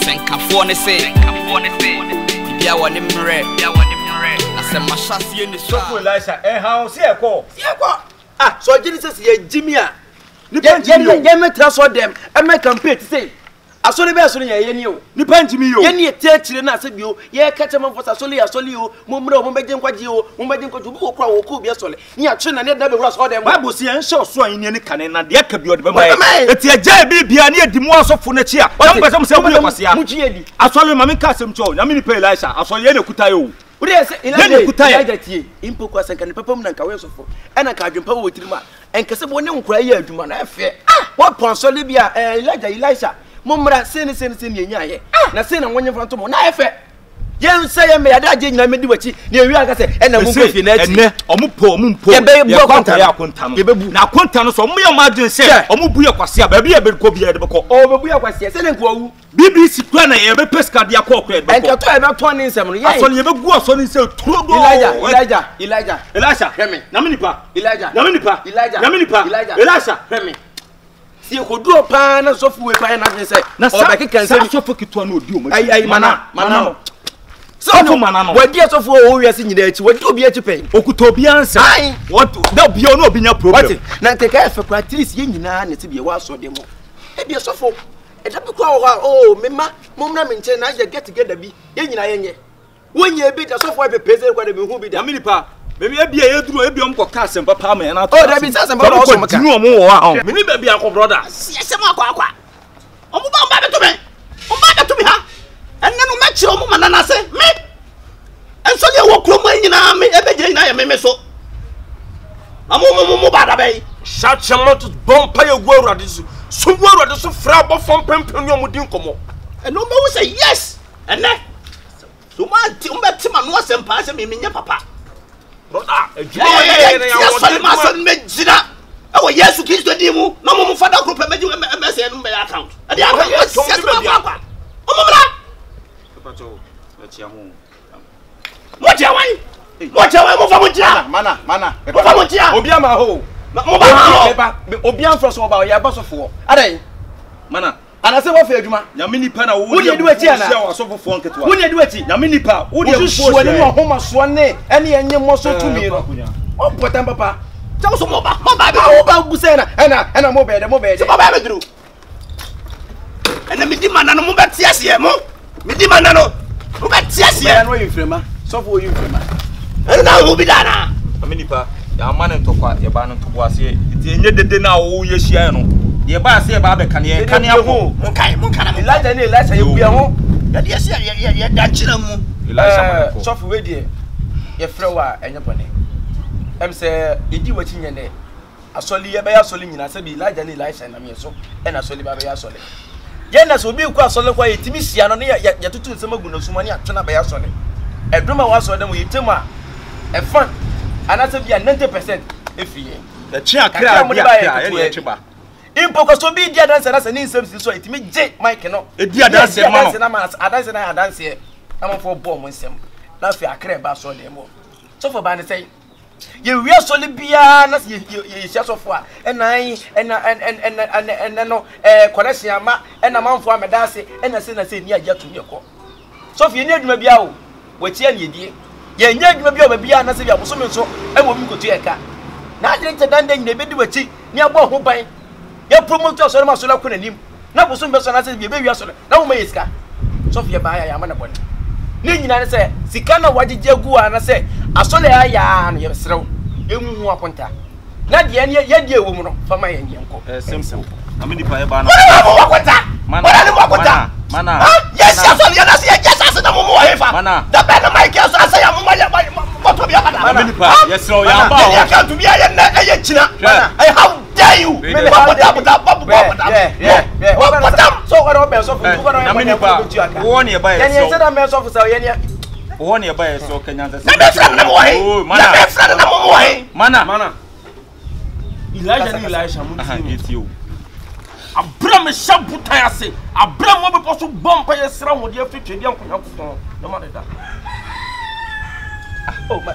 Senkafo ne say bia woni mre asem mahase ni so for Elisha how see e ko ah so Genesis ye Jimmy a nipa Jimmy ye metra so dem e make campaign say asole be asole ye ni o nipa Jimmy yo ye ni etechire na ase bio ye ka chema for asole o mo mre o mo beje nkwaje o mo beje nkwaje bu okra wo ko bi asole ni atwe na ne da be wura so dem Bible say en show so an ni kane na de ka bi o de be mai eti agya bi bia na edi mu asofo na chi a am pese mo se bu yakwase mu chi edi asole ma me ka asem cho na me nipa Elisha asole ye na kuta yo uri ese Elijah tie impo kwa sanka ne papa mu na nkawe sofo ena ka adwempa wo tirima enkese bo ne nkura ye adwuma na afi wa ponsole bia Elisha momra sene enya ye na sene wonye fanto mo na efe ye nse ye me yada je nyina medi wachi ne wi aka se ena mu kofi na achi ene ompo ye bu akonta ye bebu na akonta no so mo ye ma dwen se omubu ye kwase a ba bia be ko bia de beko o bebu ye kwase sene nko wu BBC kwa na ye be pesca dia ko ko de beko enka to e be to ne nsem no ye asole ye be gu asole nse turodo Elijah hemi na me nipa Elijah Elisha hemi si ekoduo pa na sofu we pa na se na o be keka nsem sofu kito na odi o ma ai mana sofu mana no wadi sofu o wiase nyina echi wadi obi echi pen okuto obi ansa what da obi o no obi nya problem what na teka efe kwa at least ye nyina na se bia wa so de mo e bia sofu e da bi kwa o mema momna me nche na get together bi ye nyina ye nye wonye bi da sofu e pese kwa de me hu bi da aminipa Baby, ebia eduro ebia mko kase papa ma na to. Oh, that be say somebody also maka. Tinu omo wo ha. Me ni baby akọ brother. Yes, akwa. Omo ba be to me. Omo ba to me ha. Enne no mechi omo manana se. Me. Enso le wo kro mo nyina me ebeje nyina ya me so. Amu ba da be. Shout chamot bompa ye gwo urade so. So gwo urade so fra bo fom pempem ni omo din komo. Eno me wo say yes. Enne. So ma ti o be ti ma no sempa se me nya papa. Brother, mason mejina. Oh, yes, kiss the demo. No more father group and MSN account. And the other yes, what you want? What you want? Mana. Obiama ho. Obiam for so about your boss of war. Are mana. And I say what for adwuma. Nyame nipa na wo dey do ati ana. Asofofo nketewa. Wo dey do ati. Nyame nipa, wo dey force. Wo dey homa so ne, ene yenye mo so tumi no. O potam papa. Tell so mo ba be. O ba busa na, ena mo be de. So ba be duru. Ena mi di manano mo be tiase mo. Mi di manano. Mo be tiase. Ena no yimfrema. So for yimfrema. Ena wo bi dana. Nyame nipa, ya ma ne ntokwa, ye ba ne ntokwa ase. Ti enye dede na wo ye hia no. Ye ba se ba be kane ako mun kai Elisha ye bia ho ya de se ye da kira mu Elisha so for we die ye frɛ wa enye bone em se edi wachi nyene asoli ye be ya asoli nyina se bi Elisha na me so e na asoli ba be ya asoli ye na so bi ku asoli kwa yetimi sia no ne ya tutu nsem agu na suma ne atena be ya asoli edroma wa asoli dem yetem a e fan anase bia 90% efiye ya chi akra bia ye ne chiba impo so bi dia dance na se ni nsem si so etimi je mic no e dia dance na ma dance e amfo bom nsem na fi akra ba so dem so for ba ne say ye wi so le bia na ye sia so fo a ena no connection ama ena manfo amedase ena se ni agya tumi ekọ so fi ni adwuma bia o watia ne die ye nya adwuma bia o ba bia na se bia boso me so e mo bi kotu eka na adrete dande nyina be di wachi ni abo ho ban ya promote so ma so la ko nanim na boso me so na se be wi so na wo ma yeska so fi ba ya ma na bone ni nyina ne se sika na wagege gu ana se asole ya no ye serew emu hu akonta na de ne ye de ewo mu no fa ma ye nyenko simple amini pa ye ba na mana yes asole ya na se yes asole na mo mo hefa da be na mic so asa ya mo ma ya moto bi akada amini pa yes serew ya ba ya kan tu bi ya na eye china I how dare you so what about so for amini pa wo ne ba ye so na me so for say ye wo ne ba ye so Kenyan say oh mana Elisha mun abra me shabuta ya se abra mo be poso bompa ye sra wo de afitwe de ankonya kuton no ma da oh my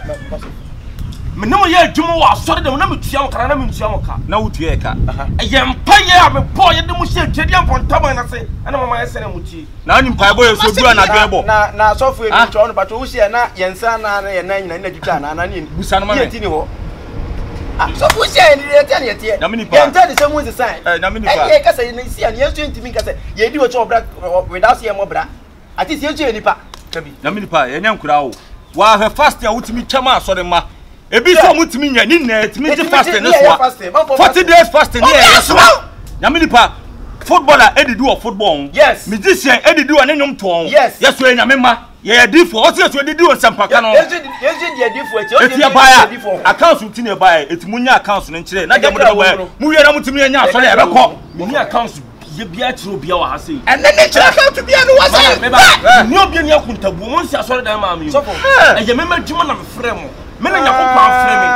me no ye adwuma wa asɔre dem na me tua mo kana na me tua mo ka na wotua e ka ye mpa ye a me boy ye dem hye twedi apontaban na se ana mama ye sene muti na ni mpa boy so dua na dwen bo na so fu enu to no bato wo hye na yensa na ye na nyina na dwita na ni busa no ma ye ti ni ho so fu hye ni ye ti na ye ti ye nta de se mu design na me ni pa ye ka se ni si an ye so ntimi ka se ye di wo cho bra without ye mo bra ati se ye so ni pa kabi na me ni pa ye nya nkura wo wa he fast ya wutimi twama asɔre ma ebi so mutimi nya ni na etimi je fast ne so 40 days fasting here so na me ni pa footballer edidu of football yes musician edidu ane nyom ton yes so enya me ma ye edifo o se so edidu o sampaka no yes ye edifo eti o edifo accounts utini e baa etimunya accounts no nkire na dem do baa mu wiera mutimi enya asɔre e bekɔ me accounts ye bia kiro bia wa ha sei ene ne kira account bia no wa sei ni obi ni akuntabu mo nsi asɔre dan ma me yo eye me ma dwuma na me frɛ mo me na nyakopɔ afrɛ me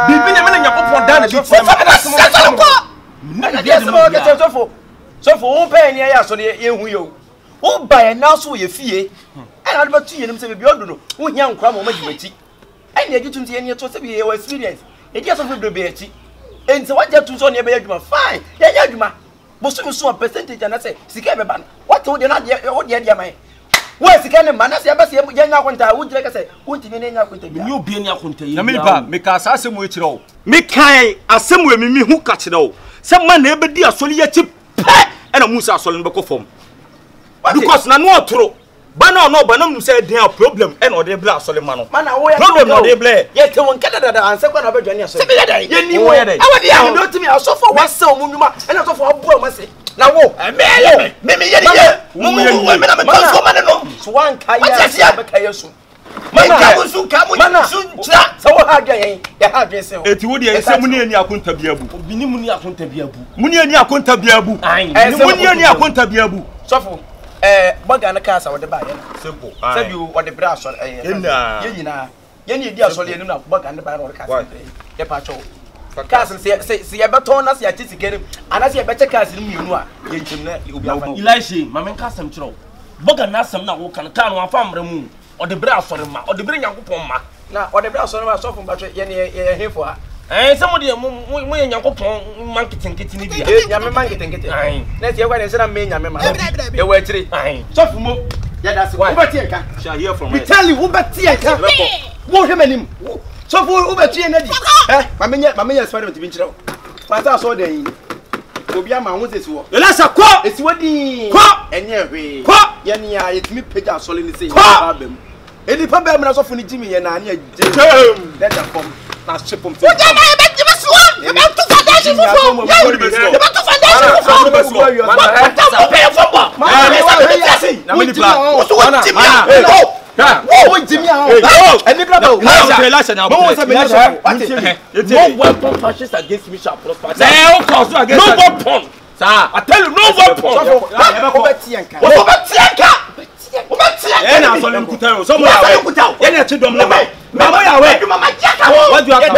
bibi ne me na nyakopɔ dan na bi tie me na dia se mo ka sofo wo pa ni ya asɔre ye hu yo wo ba ye na so ye fie ana do batu ye nim se bibi odu no wo hia nkwa mo ma gibachi ai ne agitum se ye ne to se bi ye experience e dia sofo do be achi enti waje tu so ne be adwuma fine ye nya adwuma bosu so percentage na say sika be ban what wo de na wo de dia mai wo sika ne man na say be say ye nya akonta wo dire ka say wo ntimi ne nya akonta bia ni obi ni akonta yi na me pa me ka sa asemu e kire wo me kan asemu e mi hu ka kire wo se man na e be di asɔre ye chi ena musa asɔre no be ko fom because na no otoro ba na no ba na mu say den problem ena o de bla asɔre ma no problem no de bla ye te won kada da anse kwa na be dwane asɔre se be da ye ni wo awade ya no timi asɔfo wase o munuma ena asɔfo abu amase na wo me ye mu me na me transform na no so wan kaya be kaya su mana su ka mu su tra so wo ha dwa yen ya ha dwen se o eti wo de ese mu ne ani akonta biabu bini mu ni akonta biabu mu ne ani akonta biabu mu ne ani akonta biabu sofo baga na kasa wo de ba ye simple sabi wo de bra asɔre ye nyina ye ni di asɔre ye ni na baga na ba ro kasa ye pa cho kasa se ye beton na se ya tisi kerim ana se ye beche kasa ni mienu a ye ntim na obi afa Elisha mama nka asem kyerɛw baga na asem na wo kan ka no afa mre mu o de bra asɔre ma o de bra nyankopɔn ma na o de bra asɔre ma sofo ba ye ne ye hefo ha se mo de mo ye nyankopɔn man kitenkete ni bia nyame man kitenkete na se ye kwa ne se na me nyame ma ye wa akire sofo mo ya da se wo betie ka shall hear from we tell you wo betie ka wo hwemanim sofo wo betie na di mamenye experiment bi nkyerɛ fanta so de yi obi ama ho sesi wo Elisha ko esi wodi ko enye hwe ko ye ne ya yetimi page asole ni sei ba bam eni pa ba mna sofo ni jimi ye na ane agye let that form na shipom wo de na e be jimi so e be to foundation fofo e be to foundation fofo what pay for bo na me ni plan wo so what jimi wo jimi eni bra ba Elisha na wo se me no weapon fashions against me shall prosper no cause against no weapon sir I tell you no weapon wo betie nka wo betie nka ye na asɔre nkuta o so mo ya we ye na chidom le ba mo ya we mama jaka wo what do you ye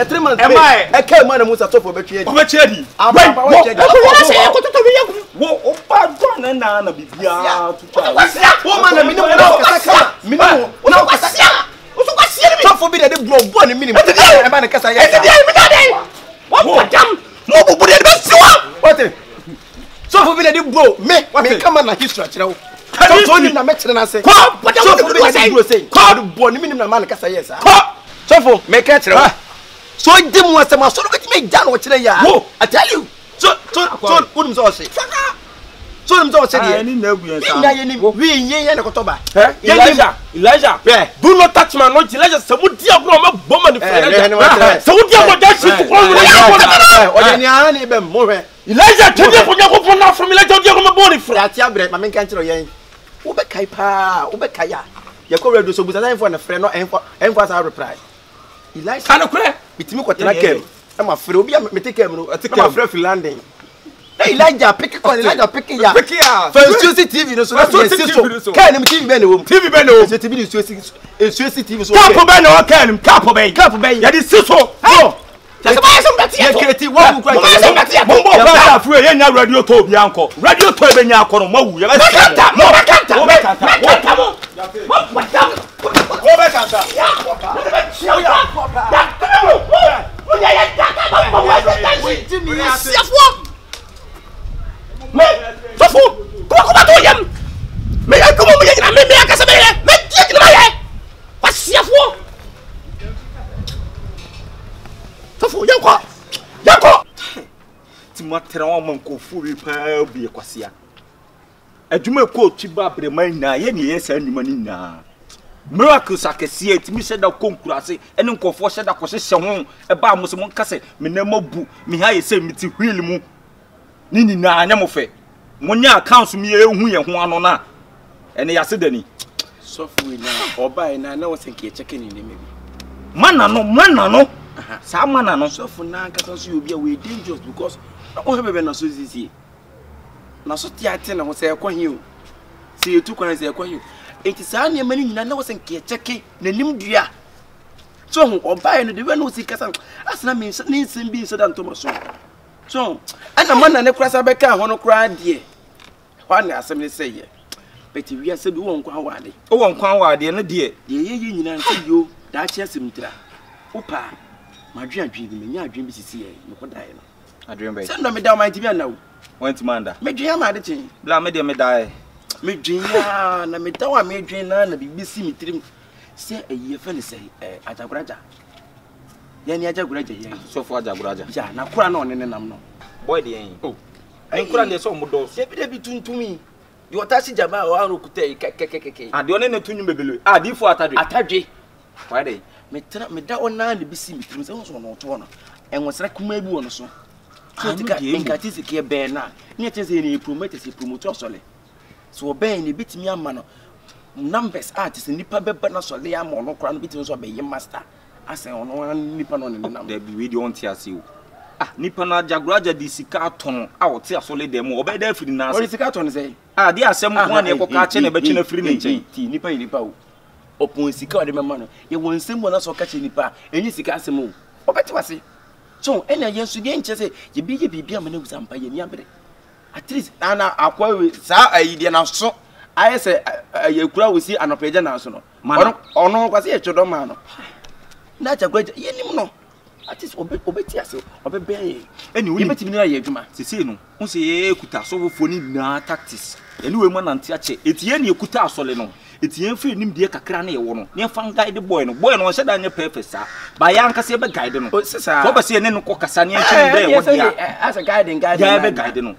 3 months pay e ka ma na musa sofo betwe o be chedi wo o pa do na bibia tuta wo ma na mini wo kasa kama mini wo na kasa wo so kwasie mi sofo bi de blow ni mini e ba na kasa ya e mi na dey wo padam mo bubu de be siwa what sofo bi de blow me kama na history kire wo sofo ni na me kire na se ko padam sofo bi de blow say ko bo ni mini na ma na kasa yes sofo me ka kire wo so dim wo asema so do me ja no kire ya I tell you so unum so say so unum so say ni na agu yan sa ni we yen na kotoba Elijah do not touch my knowledge Elijah samudi agro ma boma ni fere samudi agro da shit ko o de ni an ni be mo hwe Elijah tede ko nyako fo na from Elijah odi agro ma boma ni fere ati abre ma men kan kire yen wo be kai pa wo be kai ya ye ko radio so busa na info na fere no enfo sa reply Elijah kana kure bitimi ko tena kem e ma fere obi me take kem no ma fere fi landing Elijah pick ya for TV no so na so kan ni TV be na wo TV be na wo TV ni TV so kapo be na o kan kapo be ya di siso ho se ba so mbati ya kreti wo ku kwa mo ba afro ye nya radio to obi anko radio to be nya akoro mo wu ya be kanta mo wo be kanta Me, Sofu, kuma to yam. Me ya kuma me ya me aka sabe ye. Me je ni ma ye. Pasiafo. Sofu, yanko. Ti matera wa man ko fu wi pa bi e kwasia. Adwuma ko twiba breman na ye ne ye sa anuma ni na. Miracles akese ti mi sheda konkurase ene nkofo sheda ko hye ho e ba mo so mon kase me na mabu me ha ye se mi ti wheel mu ni na anya mo fe mo nya accounts mi ehu ye ho ano na ene ya se dani sofu na oba na na wose nke cheke ni ne mebi mana no sa mana no sofu na nkasa so obi a we dangerous because o hebebe na so zizi na so tiate na ho se ekwahi o se etu kwan se ekwahi o enti saa ne mani nyina na wose nke cheke na nim dua so ho oba no de we no si kasa asna me ne nsem bi so da ntomo so ana mana ne krasa beka ho no kra de wa ne asem ne seye beti wi ase bi won kwa wade o won kwan wade ne de ye nyina nse yo da chi asem tira opa madwe adwe bi menya adwe bi sisi ye me kodae no adwe be se ndo me da man ti bi anawo won ti manda me dwe ama de tin bla me de me dae me dwe ya na me da wa me dwe na bibi si mi tirim se eyi fe ne se ajaguraja ye ni ajaguraja ye so fo ajaguraja ya na kura na onene nam no boy de yen oh nkura ne so mo do se bi de bi tuntumi yo tashi jaba o anu kutai kekekeke ade one ne tunyu bebele ade fo atadwe why dey me da ona ne bi si mi tirim se won so no to no enwosere kuma bi won so so tika engati se ke be na ne chese ne promoter sole so be ne bitimi ama no numbers artists nipa beba na sole ya mo no kra no bitimi so be ye master ase ono nipa no ne nam da bi we dey on ti ase o nipa na jaguraja di sika ton a o ti asole dem o be da firi na ase o sika ton say di asem ko na ekoka che na be che na firi ne nchen ti nipa o opon sika o de mema no ye won nsem wona so ka che nipa enyi sika asem o obeti wase so ena yensu de nche se ye bi ama na wusa mpa ye ni abere at least na akwa we sa ayide na so aye se ye kura we si anopeja na so no ono kwase ye chodo ma no na jaguraja ye nim no at least obeti ase obebe eni woni betimi na ye adwuma sisi no wo se ye kuta so fo ni na tactics eni we ma nante ache etie ne kuta asole no etie mfiri nim de kakra na ye wo no ne fa guide boy no she da nya perfect sa ba ya nka se be guide no so ba se ne no kokasa ne chen be wo dia as a guiding ya be guide no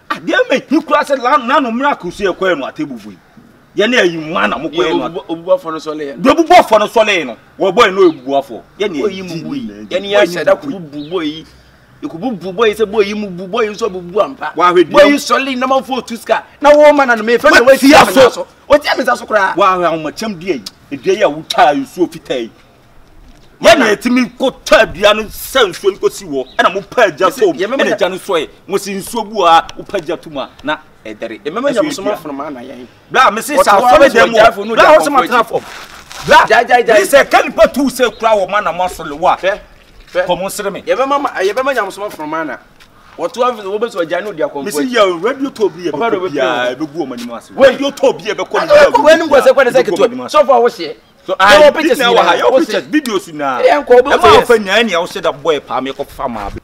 ade me hi kura se na no miracle se ekwa no atebuvu ye na yi ma na mo ko no obuafo no sole do obuafo no sole no wo boy no obuafo ye na yi mu boy ye na ya sheda ku boy ikubu boy se boy mu boy so bubu ampa boy sole na manfo tuska na wo ma na no me fe na we tia so o tia me sa so kura wa o macham die edie ya wuta yusu ofitai ye na etimi ko tadua no sansuo nko si wo na mo paja so na ja no so e mo si nsuo bu a wo paja tuma na edere emema ya musoma fronoma na yan bla me se sa so dem bla ho se matra fo bla ja se kan pa tu se kura wo ma na masole wa komo sere me ye bema ya musoma fronoma na wotu afi wo be so ja no dia konfo me si ya radio to bi e be gu o mani maso radio to bi e be ko ko we ngo se kwede se keto so for wo she so I pictures na wa your pictures videos na e ma fa nya nya wo se da boy pa me ko fa ma be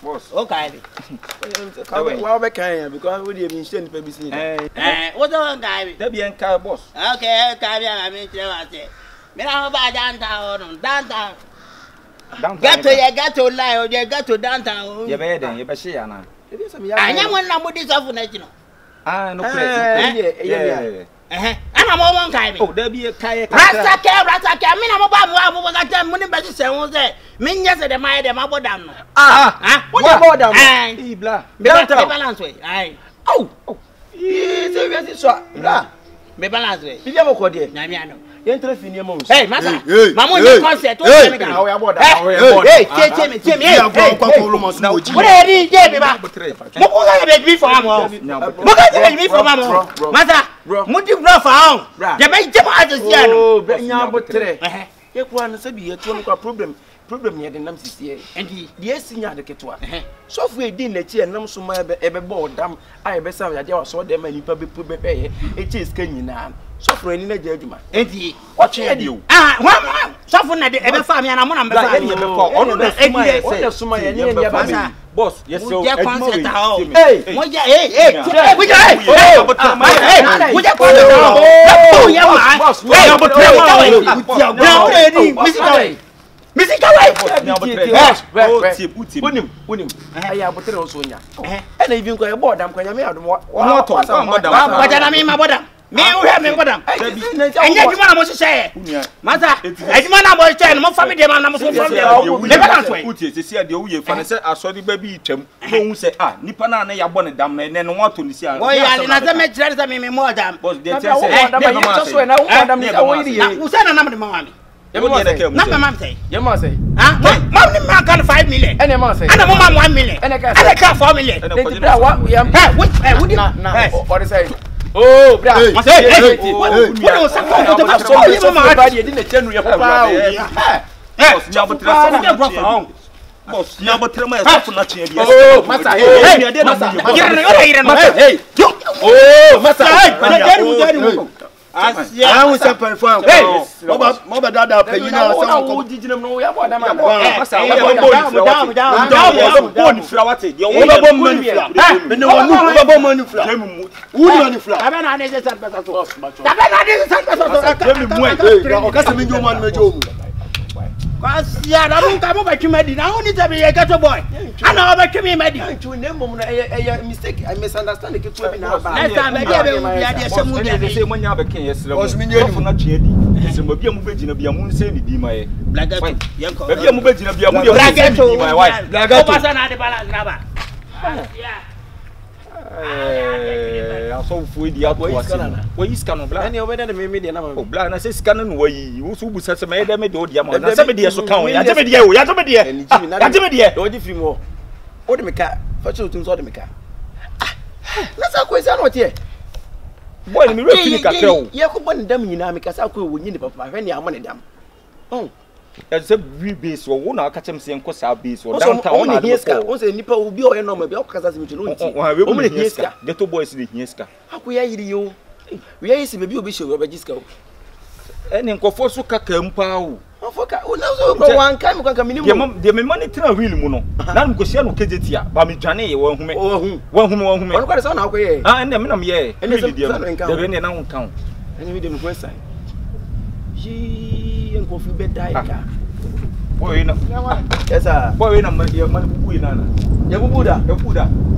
Boss. Okay. Well, we can because we didn't send the baby. What the guy? There be en car boss. Okay, carry I mean, I say. Me na ba downtown. Get to lie or you get to downtown. You be then, you be share na. Anya won na mudi so for na no. No play. Yeah. Ana mo won kai me. Oh, there be a kai. Rasta ke me na mo ba mo ba ta mo ni be se won se. Me nya se de mai de ma bodam no. What about them? Eh, blah. Me balance way. Ai. Oh. Se we see so. Blah. Me balance way. Bi dia mo ko de. Na me ano. Enter fini mo. Hey, masa. Mama on concert. Hey, tell me. What are you doing, ba? Mo ko ga be for am. Mo ga be for am. Masa, mo di bro for am. Je be je ma asia no. Oh, nya botre. Ye kwa no se bi ye to no kwa problem ye de nam sisi e. Endi ye sinya de ketwa. So fu e din na chi enam so ma ebe bo dam a ebe sa ya de wa so de ma nipa be pu be ye. E chi ska nyina. So fu ani na je aduma. Endi o chi e dio. So fu na de ebe fa mi na mo na me fa. Ye be fa. Ono na suma ye. Ono suma ye ni ye ba. Boss, yes so. Hey, mo ja me who have me bodam anya djuma na mo hye masa adjuma na mo hye no mo fa me de na mo so from de le balance way utie sesi ade wo ye fa ne se asori ba bi twam no hu se nipa na na ya bo ne dam na ne no wato ni si a wo ya na se me kire se me mo dam boss de se so na wo dam ni wo yiri ye wo se na na me mama me na mama say ye ma say mom ni man kan 5 million ene ma say ana mama 1 million ana ka 4 million ne bra wa ya wo di what say oh bra hey wo sa ko to so ni mama ba di na chenu ya papa boss nya botre boss nya botre ma ya so na chen dia oh masa hey masa yire no hey oh masa I will say perform. Moba dada pe yina so ko jijinem no ya bo dama masa wo bo ni fra wate ye wo bo mani fra me ne wonu wo bo mani fra wo ni mani fra tabe na ne se san peso so tabe na ne se san peso so me mu o ka se me njo man me jo mu kwasia na mun ka mo ba twima di na ho ni tabe ye gato boy ana o ba twimi ma di to ne mom no e mistake I misunderstand ke to bi na ba next time be dia be bia dia se mu dia be se mo nya ba ken yesre mo na twe di se mo bia mu be gina bia mu nse ni di ma ye blagato yanko bia mu be gina bia mu dia blagato di ma ye why blagato o pasa na de balance na ba aso fu di akwa wo yi scan no bla ene obeda de me de na o bla na se scan no wo yi wo so bu se me de me de o dia ma na se me de so kan ya je me de o ya je me de ya je me de do di film wo o de me ka fa che otun so de me ka na sa ko esa no tie boy ni re fini ka o ye ko bon dam nyina me ka sa ko wo nyi ni papa hwe ni amane dam ya se we base wo na aka chem se enko sa base wo downtown na hieska o se nipa obi o ye no ma bi o kasa se mi chelo nti o me hieska ghetto boys de hieska ako ya yiri yo we ya yisi bebi obi shewo ba jiska o eni nkofo so kaka mpa o foka o na so ko wan kai me kaka minimum de me mani tra wheel mu no na me ko sia no kejeti a ba me dwane ye wo hume wo hume o ko de so na ko ye ende me na me ye ende de de ne na ho kan ende me de me ko san ji en ko fi be dai ka boy na yes sir boy na man bubu ina na ya bubu da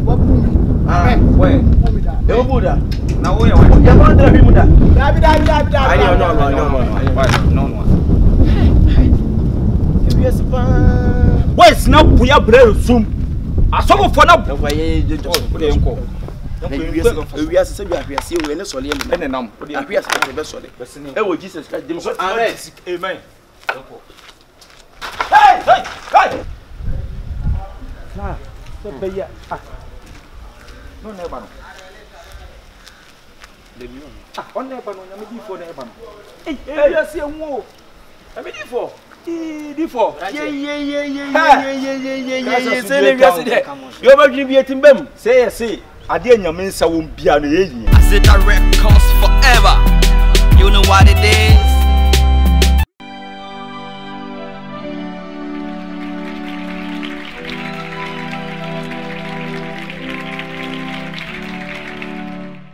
wabu boy ya bubu da na wo ya ba ndra bi mu da dabi ai no yes pa boys na buya bre sum asogo fo na wa ye de de enko we are se bi afiase we ne sole mu ene nam afiase be sole e wo Jesus Christ dem so amen amen hey so be ya no ne ba no de mi on ne ba no na me di fo ne ba no we are se enwo na me di fo D4 say le wiase de yo ba dwi bi etimbam say ade nyame nsa wo bia no ye yi Zeta Records forever. You know what it is.